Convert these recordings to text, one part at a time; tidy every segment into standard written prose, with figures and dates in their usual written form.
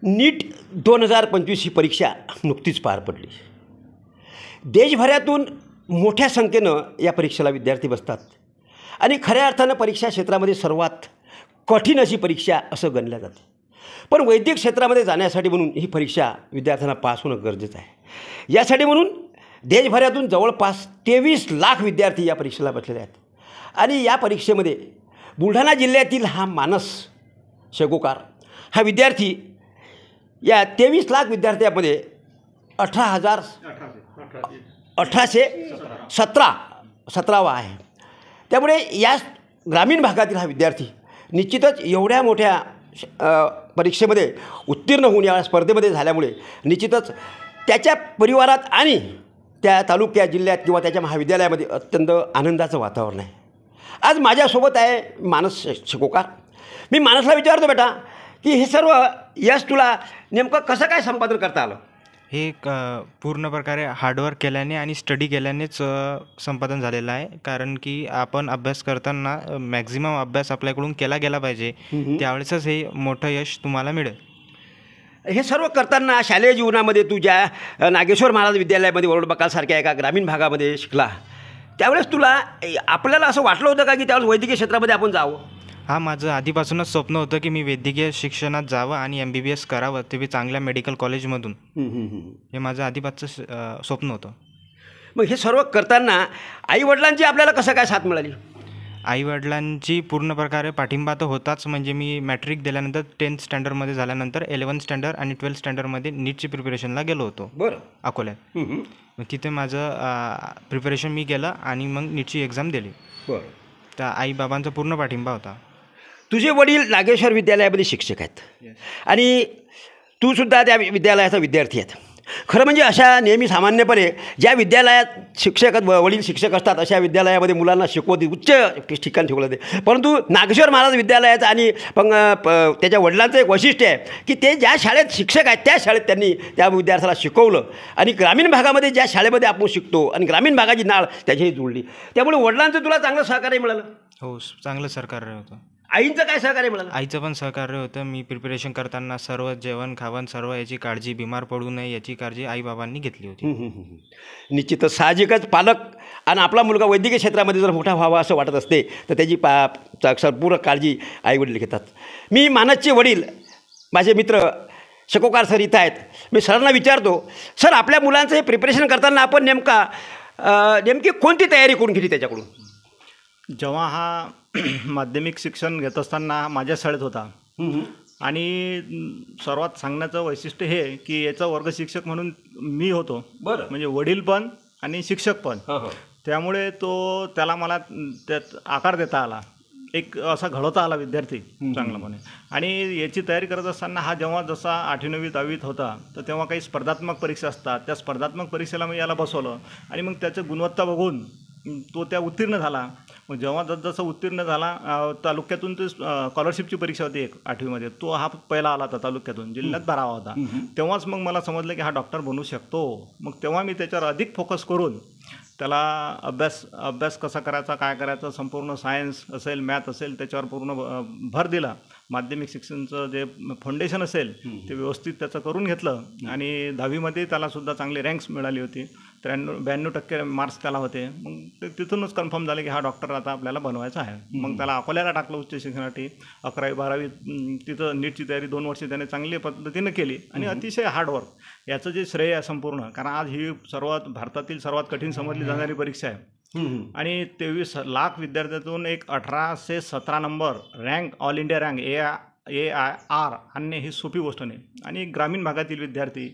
नीट 2025 ही परीक्षा नुकतीच पार पडली. देशभरातून मोठ्या संख्येनं या परीक्षेला विद्यार्थी बसतात आणि खऱ्या अर्थानं परीक्षा क्षेत्रामध्ये सर्वात कठीण अशी परीक्षा असं गणल्या जाते. पण वैद्यक क्षेत्रामध्ये जाण्यासाठी म्हणून ही परीक्षा विद्यार्थ्यांना पास होणं गरजेचं आहे. यासाठी म्हणून देशभरातून जवळपास 23 लाख विद्यार्थी या परीक्षेला बसलेले आहेत. आणि या परीक्षेमध्ये बुलढाणा जिल्ह्यातील हा मानस शेगोकार हा विद्यार्थी या 23 लाख विद्यार्थ्यांमध्ये 1817वा आहे. त्यामुळे या ग्रामीण भागातील हा विद्यार्थी निश्चितच एवढ्या मोठ्या परीक्षेमध्ये उत्तीर्ण होऊन या स्पर्धेमध्ये झाल्यामुळे निश्चितच त्याच्या परिवारात आणि त्या तालुक्यात जिल्ह्यात किंवा त्याच्या महाविद्यालयामध्ये अत्यंत आनंदाचं वातावरण आहे. आज माझ्यासोबत आहे मानस शेगोकार. मी मानसला विचारतो, बेटा, की हे सर्व यश तुला नेमकं कसं काय संपादन करता आलं? हे पूर्ण प्रकारे हार्डवर्क केल्याने आणि स्टडी केल्यानेच संपादन झालेलं आहे. कारण की आपण अभ्यास करताना मॅक्झिमम अभ्यास आपल्याकडून केला गेला पाहिजे, त्यावेळेसच हे मोठं यश तुम्हाला मिळेल. हे सर्व करताना शालेय जीवनामध्ये तू ज्या नागेश्वर महाराज विद्यालयामध्ये वरोड बकालसारख्या एका ग्रामीण भागामध्ये शिकला, त्यावेळेस तुला आपल्याला असं वाटलं होतं का की त्यावेळेस वैद्यकीय क्षेत्रामध्ये आपण जावं? हा, माझं आधीपासूनच स्वप्न होतं की मी वैद्यकीय शिक्षणात जावं आणि MBBS करावं, ते बी चांगल्या मेडिकल कॉलेजमधून. हे माझं आधीपासूनचं स्वप्न होतं. मग हे सर्व करताना आईवडिलांची आपल्याला कसं काय साथ मिळाली? आईवडिलांची पूर्ण प्रकारे पाठिंबा तर होताच. म्हणजे मी मॅट्रिक दिल्यानंतर 10th स्टँडर्डमध्ये झाल्यानंतर 11th स्टँडर्ड आणि 12th स्टँडर्डमध्ये नीटची प्रिपरेशनला गेलो होतो. बरं. अकोल्यात. मग तिथे माझं प्रिपरेशन मी केलं आणि मग नीटची एक्झाम दिली. बरं. त्या आईबाबांचा पूर्ण पाठिंबा होता. तुझे वडील नागेश्वर विद्यालयामध्ये शिक्षक आहेत आणि तूसुद्धा त्या विद्यालयाचा विद्यार्थी आहेत. खरं म्हणजे अशा नेहमी सामान्यपणे ज्या विद्यालयात वडील शिक्षक असतात अशा विद्यालयामध्ये मुलांना शिकवते, उच्च ठिकाण ठेवलं ते. परंतु नागेश्वर महाराज विद्यालयाचं आणि त्याच्या वडिलांचं एक वैशिष्ट्य आहे की ते ज्या शाळेत शिक्षक आहेत त्या शाळेत त्यांनी त्या विद्यार्थ्याला शिकवलं आणि ग्रामीण भागामध्ये ज्या शाळेमध्ये आपण शिकतो आणि ग्रामीण भागाची नाळ त्याच्याही जुळली. त्यामुळे वडिलांचं तुला चांगलं सहकार्य मिळालं? हो, चांगलं सहकार्य होतं. आईंचं काय सहकार्य मिळालं? आईचं पण सहकार्य होतं. मी प्रिपरेशन करताना सर्व जेवण खावण सर्व याची काळजी, बिमार पडू नये याची काळजी आईबाबांनी घेतली होती. निश्चितच साहजिकच पालक आणि आपला मुलगा वैद्यकीय क्षेत्रामध्ये जर मोठा व्हावा असं वाटत असते तर त्याची संपूर्ण काळजी आईवडील घेतात. मी मानसचे वडील माझे मित्र शेगोकार सर इथं आहेत. मी सरांना विचारतो, सर, आपल्या मुलांचं हे प्रिपरेशन करताना आपण नेमकी कोणती तयारी करून घेतली त्याच्याकडून? जेव्हा हा माध्यमिक शिक्षण घेत असताना माझ्या शाळेत होता आणि सर्वात सांगण्याचं वैशिष्ट्य हे की याचा वर्ग शिक्षक म्हणून मी होतो. बरं. म्हणजे वडील पण आणि शिक्षक पण. त्यामुळे त्याला मला त्यात आकार देता आला, एक असा घडवता आला विद्यार्थी चांगलापणे. आणि याची तयारी करत असताना हा जेव्हा जसा 8वी 9वी 10वीत होता तर तेव्हा काही स्पर्धात्मक परीक्षा असतात, त्या स्पर्धात्मक परीक्षेला मी याला बसवलं आणि मग त्याची गुणवत्ता बघून तो त्या उत्तीर्ण झाला. मग जेव्हा जसं उत्तीर्ण झाला तालुक्यातून ते स्कॉलरशिपची परीक्षा होती एक 8वीमध्ये, तो हा पहिला आला होता तालुक्यातून, जिल्ह्यात 12वा होता. तेव्हाच मग मला समजलं की हा डॉक्टर बनू शकतो. मग तेव्हा मी त्याच्यावर अधिक फोकस करून त्याला अभ्यास कसा करायचा, काय करायचं, संपूर्ण सायन्स असेल, मॅथ असेल, त्याच्यावर पूर्ण भर दिला. माध्यमिक शिक्षणाचं जे फाउंडेशन असेल ते व्यवस्थित त्याचं करून घेतलं आणि 10वीमध्ये त्यालासुद्धा चांगली रँक्स मिळाली होती. 92% मार्क्स त्याला होते. मग तिथूनच कन्फर्म झालं की हा डॉक्टर आता आपल्याला बनवायचा आहे. मग त्याला अकोल्याला टाकलं उच्च शिक्षणासाठी. 11वी 12वी तिथं नीटची तयारी 2 वर्ष त्याने चांगल्या पद्धतीनं केली आणि अतिशय हार्डवर्क याचं जे श्रेय आहे संपूर्ण. कारण आज ही भारतातील सर्वात कठीण समजली जाणारी परीक्षा आहे आणि 23 लाख विद्यार्थ्यातून एक 1817 number rank, all India rank AIR आणणे ही सोपी गोष्ट नाही. आणि ग्रामीण भागातील विद्यार्थी,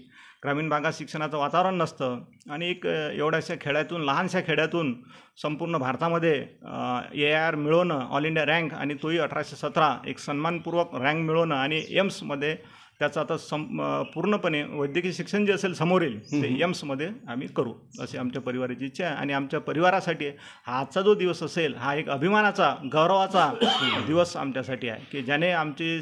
ग्रामीण भागात शिक्षणाचं वातावरण नसतं आणि एक एवढ्याशा खेड्यातून, लहानशा खेड्यातून संपूर्ण भारतामध्ये AIR मिळवणं, ऑल इंडिया रँक, आणि तोही 1817 एक सन्मानपूर्वक रँक मिळवणं आणि एम्समध्ये त्याचं आता पूर्णपणे वैद्यकीय शिक्षण जे असेल समोर येईल ते एम्समध्ये आम्ही करू अशी आमच्या परिवाराची इच्छा आहे. आणि आमच्या परिवारासाठी आजचा जो दिवस असेल हा एक अभिमानाचा, गौरवाचा दिवस आमच्यासाठी आहे की ज्याने आमची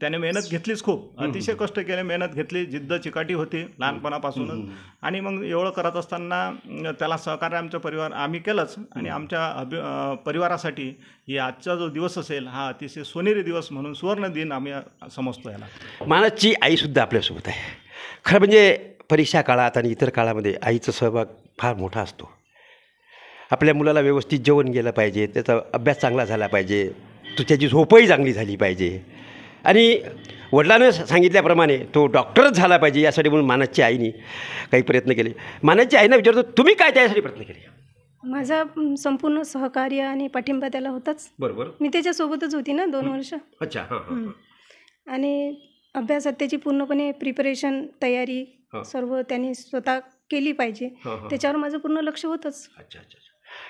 त्याने मेहनत घेतलीच खूप, अतिशय कष्ट केले, मेहनत घेतली, जिद्द चिकाटी होती लहानपणापासूनच. आणि मग एवढं करत असताना त्याला सहकार्य आमच्या आम्ही केलंच. आणि आमच्या परिवारासाठी ही आजचा जो दिवस असेल हा अतिशय सोनेरी दिवस म्हणून सुवर्ण दिन आम्ही समजतो याला. मानसची आईसुद्धा आपल्यासोबत आहे. खरं म्हणजे परीक्षा काळात आणि इतर काळामध्ये आईचा सहभाग फार मोठा असतो. आपल्या मुलाला व्यवस्थित जेवण गेलं पाहिजे, त्याचा अभ्यास चांगला झाला पाहिजे, त्याची झोपही चांगली झाली पाहिजे आणि वडिलांनं सांगितल्याप्रमाणे तो डॉक्टरच झाला पाहिजे यासाठी म्हणून मानसच्या आईने काही प्रयत्न केले. मानसच्या आईनं विचारतो, तुम्ही काय त्यासाठी प्रयत्न केले? माझा संपूर्ण सहकार्य आणि पाठिंबा त्याला होताच. बरोबर. मी त्याच्यासोबतच होती ना 2 वर्ष. अच्छा. आणि अभ्यासात त्याची पूर्णपणे प्रिपरेशन, तयारी सर्व त्यांनी स्वतः केली पाहिजे, त्याच्यावर माझं पूर्ण लक्ष होतंच. अच्छा.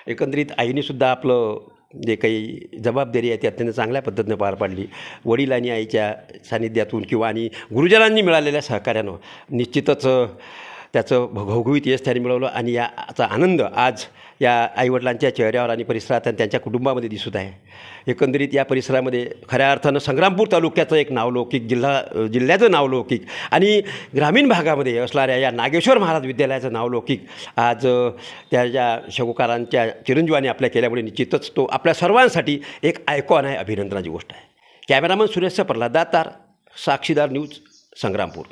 एकंदरीत आईनेसुद्धा आपलं जे काही जबाबदारी आहे ती अत्यंत चांगल्या पद्धतीने पार पाडली. वडील आणि आईच्या सानिध्यातून किंवा आणि गुरुजनांनी मिळालेल्या सहकार्यानं निश्चितच त्याचं घवघवीत यश त्याने मिळवलं आणि याचा आनंद आज या आईवडिलांच्या चेहऱ्यावर आणि परिसरात आणि त्यांच्या कुटुंबामध्ये दिसत आहे. एकंदरीत या परिसरामध्ये खऱ्या अर्थानं संग्रामपूर तालुक्याचं एक नावलौकिक, जिल्ह्याचं नावलौकिक आणि ग्रामीण भागामध्ये असणाऱ्या या नागेश्वर महाराज विद्यालयाचं नावलौकिक आज त्याच्या शौकारांच्या चिरंजीवाने आपल्या केल्यामुळे निश्चितच तो आपल्या सर्वांसाठी एक आयकॉन आहे, अभिनंदनाची गोष्ट आहे. कॅमेरामन सुरेश प्रल्हाद दातार, साक्षीदार न्यूज, संग्रामपूर.